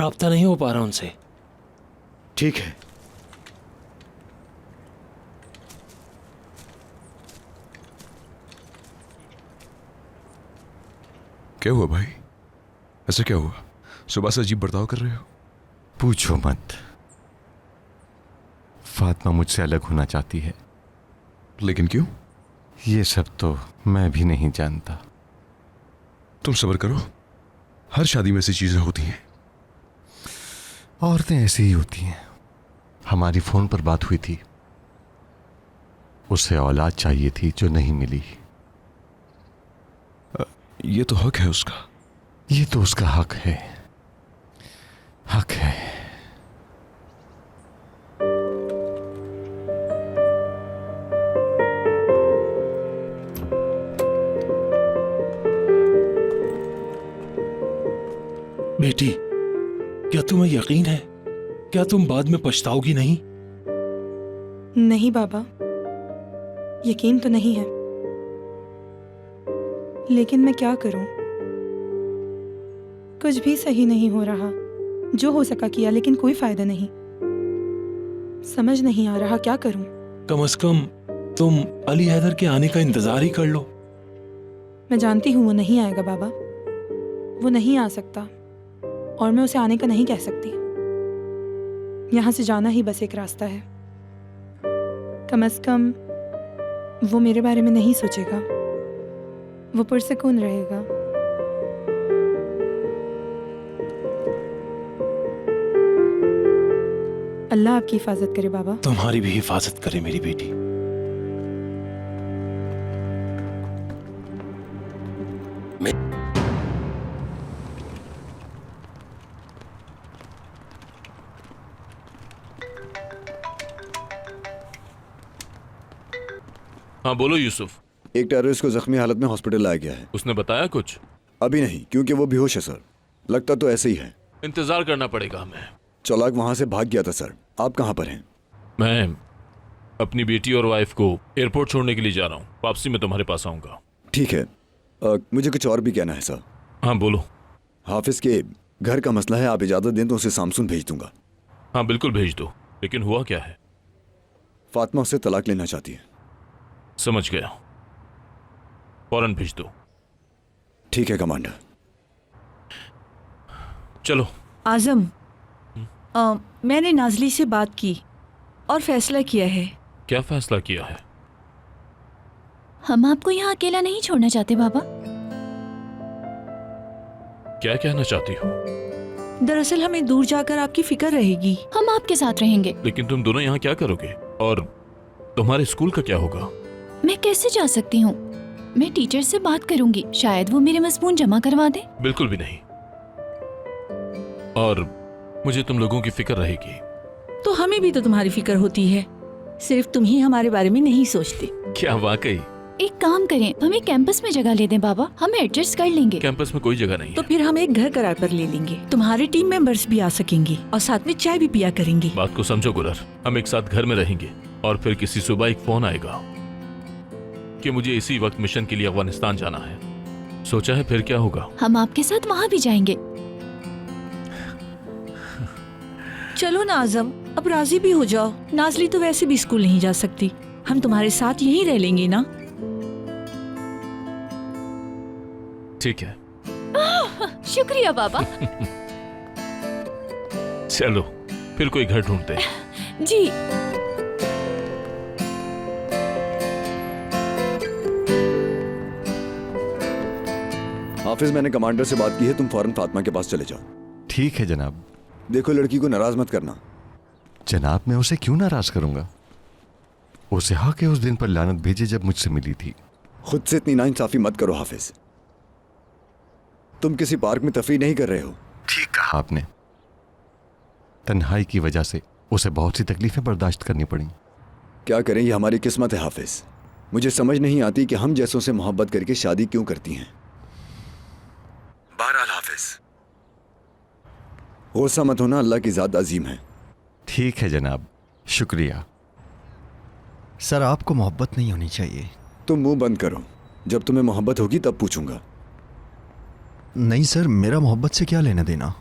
राब्ता नहीं हो पा रहा उनसे। ठीक है। क्या हुआ भाई? ऐसा क्या हुआ? सुबह से अजीब बर्ताव कर रहे हो। पूछो मत। फातिमा मुझसे अलग होना चाहती है। लेकिन क्यों? ये सब तो मैं भी नहीं जानता। तुम सब्र करो, हर शादी में ऐसी चीजें होती हैं। औरतें ऐसी ही होती हैं। हमारी फोन पर बात हुई थी। उसे औलाद चाहिए थी जो नहीं मिली। ये तो हक है उसका। ये तो उसका हक है। हक है। बेटी, क्या तुम्हें यकीन है? क्या तुम बाद में पछताओगी नहीं? नहीं बाबा, यकीन तो नहीं है, लेकिन मैं क्या करूं? कुछ भी सही नहीं हो रहा। जो हो सका किया, लेकिन कोई फायदा नहीं। समझ नहीं आ रहा क्या करूं। कम से कम तुम अली हैदर के आने का इंतजार ही कर लो। मैं जानती हूं वो नहीं आएगा बाबा, वो नहीं आ सकता, और मैं उसे आने का नहीं कह सकती। यहां से जाना ही बस एक रास्ता है। कम से कम वो मेरे बारे में नहीं सोचेगा, वो पुरसकून रहेगा। अल्लाह आपकी हिफाजत करे बाबा। तुम्हारी भी हिफाजत करे मेरी बेटी। हाँ बोलो यूसुफ। एक टेररिस्ट को जख्मी हालत में हॉस्पिटल लाया गया है। उसने बताया कुछ? अभी नहीं, क्योंकि वो बेहोश है सर। लगता तो ऐसे ही है। इंतजार करना पड़ेगा हमें। चालाक वहां से भाग गया था सर। आप कहाँ पर हैं? मैं अपनी बेटी और वाइफ को एयरपोर्ट छोड़ने के लिए जा रहा हूँ। वापसी में तुम्हारे पास आऊंगा। ठीक है। मुझे कुछ और भी कहना है सर। हाँ बोलो। हाफिज के घर का मसला है, आप इजाज़त दें तो उसे सामसून भेज दूंगा। हाँ बिल्कुल भेज दो, लेकिन हुआ क्या है? फातिमा उससे तलाक लेना चाहती है। समझ गया, फौरन भेज दो। ठीक है कमांडर। चलो। आजम, मैंने नाजली से बात की और फैसला किया है। क्या फैसला किया है? हम आपको यहाँ अकेला नहीं छोड़ना चाहते बाबा। क्या कहना चाहती हो? दरअसल हमें दूर जाकर आपकी फिक्र रहेगी। हम आपके साथ रहेंगे। लेकिन तुम दोनों यहाँ क्या करोगे? और तुम्हारे स्कूल का क्या होगा? मैं कैसे जा सकती हूँ? मैं टीचर से बात करूंगी, शायद वो मेरे मज़मून जमा करवा दे। बिल्कुल भी नहीं। और मुझे तुम लोगों की फिक्र रहेगी। तो हमें भी तो तुम्हारी फिक्र होती है, सिर्फ तुम ही हमारे बारे में नहीं सोचते। क्या वाकई? एक काम करें, हमें कैंपस में जगह ले दें बाबा, हम एडजस्ट कर लेंगे। कैंपस में कोई जगह नहीं तो है। फिर हम एक घर किराए पर ले लेंगे। तुम्हारे टीम मेंबर्स भी आ सकेंगे और साथ में चाय भी पिया करेंगे। बात को समझो गुरर, हम एक साथ घर में रहेंगे और फिर किसी सुबह एक फोन आएगा कि मुझे इसी वक्त मिशन के लिए अफगानिस्तान जाना है। सोचा है फिर क्या होगा? हम आपके साथ वहाँ भी जाएंगे। चलो ना आजम, अब राजी भी हो जाओ। नाजली तो वैसे भी स्कूल नहीं जा सकती, हम तुम्हारे साथ यहीं रह लेंगे ना। ठीक है। शुक्रिया बाबा। चलो फिर कोई घर ढूंढते हैं। जी। हाफिज, मैंने कमांडर से बात की है, तुम फौरन फातिमा के पास चले जाओ। ठीक है जनाब। देखो, लड़की को नाराज मत करना। जनाब, मैं उसे क्यों नाराज करूंगा? उसे हक है उस दिन पर लानत भेजे जब मुझसे मिली थी। खुद से इतनी नाइंसाफी मत करो हाफिज। तुम किसी पार्क में तफरीह नहीं कर रहे हो। ठीक कहा आपने। तन्हाई की वजह से उसे बहुत सी तकलीफें बर्दाश्त करनी पड़ी। क्या करें, ये हमारी किस्मत है हाफिज। मुझे समझ नहीं आती कि हम जैसों से मोहब्बत करके शादी क्यों करती हैं। बहरहाल हाफिज, गुस्सा मत होना, अल्लाह की ज़ात अजीम है। ठीक है जनाब, शुक्रिया। सर, आपको मोहब्बत नहीं होनी चाहिए। तुम मुंह बंद करो, जब तुम्हें मोहब्बत होगी तब पूछूंगा। नहीं सर, मेरा मोहब्बत से क्या लेना देना।